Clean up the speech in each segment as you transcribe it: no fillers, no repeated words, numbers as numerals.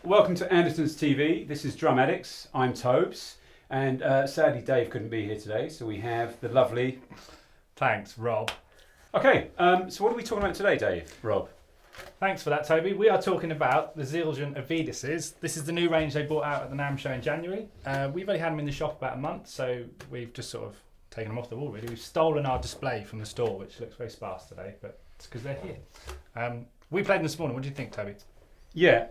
Welcome to Andertons TV. This is Drum Addicts. I'm Tobes, and sadly Dave couldn't be here today, so we have the lovely... Thanks, Rob. Okay, so what are we talking about today, Dave? Rob? Thanks for that, Toby. We are talking about the Zildjian Avedis. This is the new range they brought out at the NAMM show in January. We've only had them in the shop about a month, so we've just sort of taken them off the wall, really. We've stolen our display from the store, which looks very sparse today, but it's because they're here. We played them this morning. What do you think, Toby? Yeah,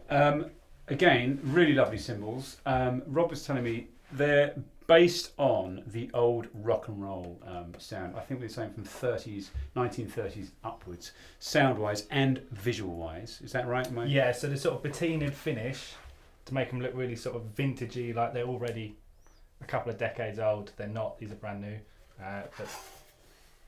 again, really lovely cymbals. Rob was telling me they're based on the old rock and roll sound. I think we're saying from 1930s upwards, sound-wise and visual-wise. Is that right? Yeah, so the sort of patinaed finish to make them look really sort of vintagey, like they're already a couple of decades old. They're not. These are brand new. But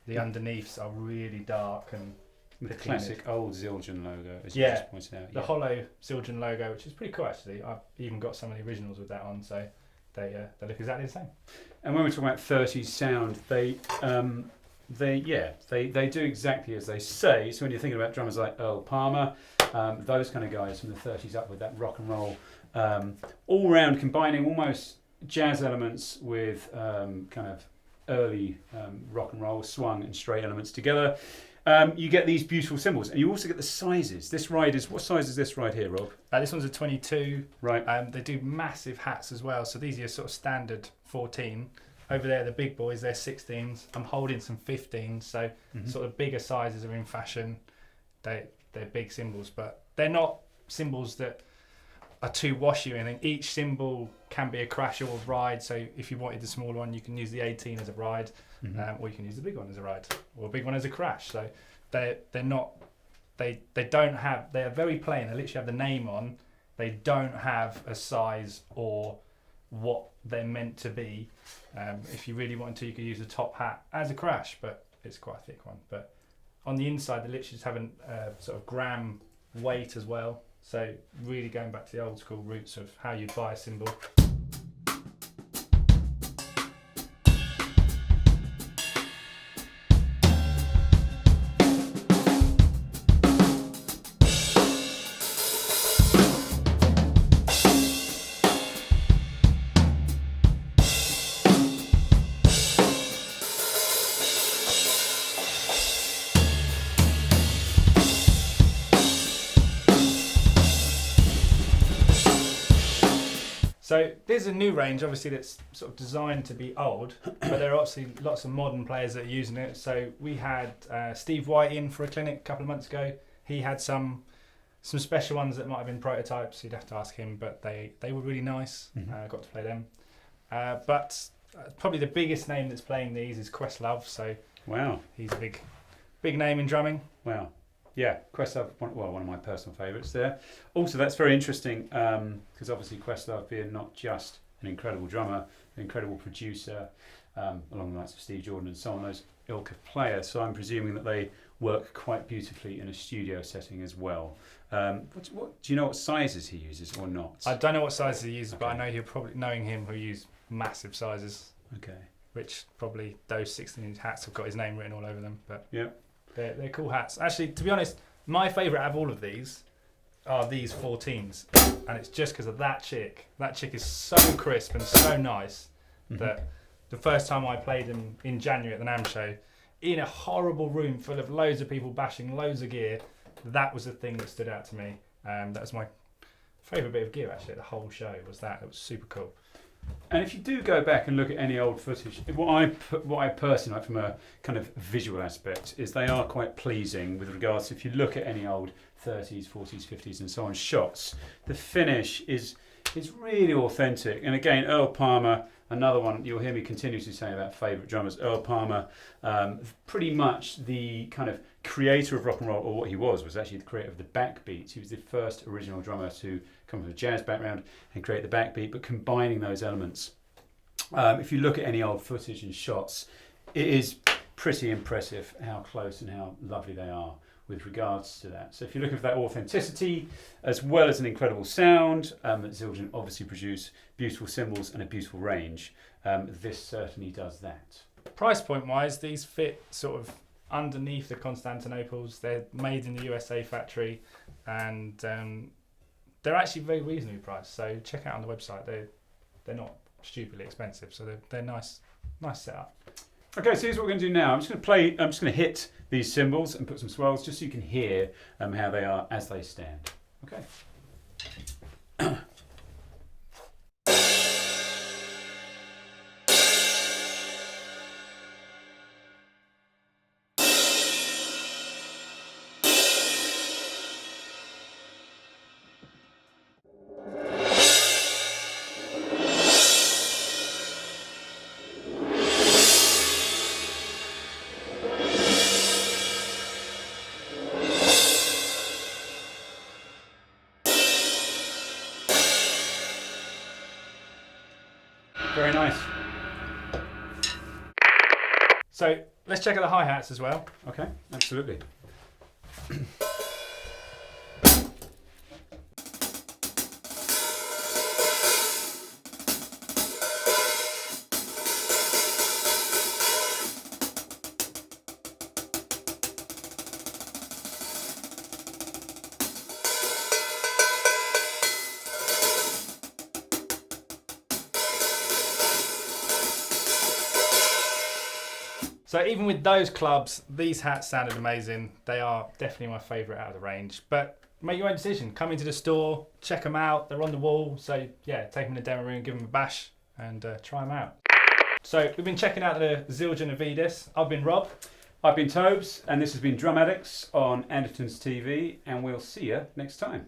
the underneaths are really dark and with the classic old Zildjian logo, as you just pointed out. The hollow Zildjian logo, which is pretty cool actually. I've even got some of the originals with that on, so they look exactly the same. And when we're talking about 30s sound, they do exactly as they say. So when you're thinking about drummers like Earl Palmer, those kind of guys from the 30s up with that rock and roll, all round combining almost jazz elements with kind of early rock and roll, swung and straight elements together. You get these beautiful cymbals, and you also get the sizes. This ride is, what size is this ride here, Rob? This one's a 22. Right. They do massive hats as well, so these are your sort of standard 14. Over there, the big boys, they're 16s. I'm holding some 15s, so sort of bigger sizes are in fashion. They're big cymbals, but they're not cymbals that are too washy or anything. Each cymbal can be a crash or a ride, so if you wanted the smaller one, you can use the 18 as a ride, or you can use the big one as a ride, or a big one as a crash. So they're very plain. They literally have the name on. They don't have a size or what they're meant to be. If you really wanted to, you could use the top hat as a crash, but it's quite a thick one. But on the inside, they literally just have a sort of gram weight as well. So really going back to the old school roots of how you'd buy a cymbal. So there's a new range, obviously, that's sort of designed to be old, but there are obviously lots of modern players that are using it. So we had Steve White in for a clinic a couple of months ago. He had some special ones that might have been prototypes. You'd have to ask him, but they were really nice. Got to play them. But probably the biggest name that's playing these is Questlove. So wow, he's a big name in drumming. Wow. Yeah, Questlove, one of my personal favourites there. Also, that's very interesting because obviously Questlove being not just an incredible drummer, an incredible producer, along the likes of Steve Jordan and so on, those ilk of players. So I'm presuming that they work quite beautifully in a studio setting as well. Do you know what sizes he uses or not? I don't know what sizes he uses, but I know knowing him, he'll use massive sizes. Okay. Which probably those 16-inch hats have got his name written all over them. But yeah. They're cool hats. Actually, to be honest, my favourite out of all of these are these 14s. And it's just because of that chick. That chick is so crisp and so nice that the first time I played them in January at the NAMM show, in a horrible room full of loads of people bashing loads of gear, that was the thing that stood out to me. That was my favourite bit of gear, actually, at the whole show, was that. It was super cool. And if you do go back and look at any old footage, what I personally like from a kind of visual aspect is they are quite pleasing with regards to, if you look at any old 30s, 40s, 50s and so on shots, the finish is really authentic. And again, Earl Palmer, another one you'll hear me continuously say about favourite drummers. Earl Palmer, pretty much the kind of creator of rock and roll, or what he was actually the creator of the backbeat. He was the first original drummer to come from a jazz background and create the backbeat, but combining those elements. If you look at any old footage and shots, it is pretty impressive how close and how lovely they are with regards to that. So if you're looking for that authenticity, as well as an incredible sound, Zildjian obviously produce beautiful cymbals and a beautiful range. This certainly does that. Price point wise, these fit sort of underneath the Constantinoples. They're made in the USA factory, and they're actually very reasonably priced. So check out on the website. They're not stupidly expensive. So they're nice setup. Okay, so here's what we're going to do now. I'm just going to hit these cymbals and put some swells just so you can hear how they are as they stand. Okay. Very nice. So let's check out the hi-hats as well. Okay, absolutely. So even with those clubs, these hats sounded amazing. They are definitely my favourite out of the range. But make your own decision. Come into the store, check them out. They're on the wall. So yeah, take them in the demo room, give them a bash and try them out. So we've been checking out the Zildjian Avedis. I've been Rob. I've been Tobes, and this has been Drum Addicts on Andertons TV, and we'll see you next time.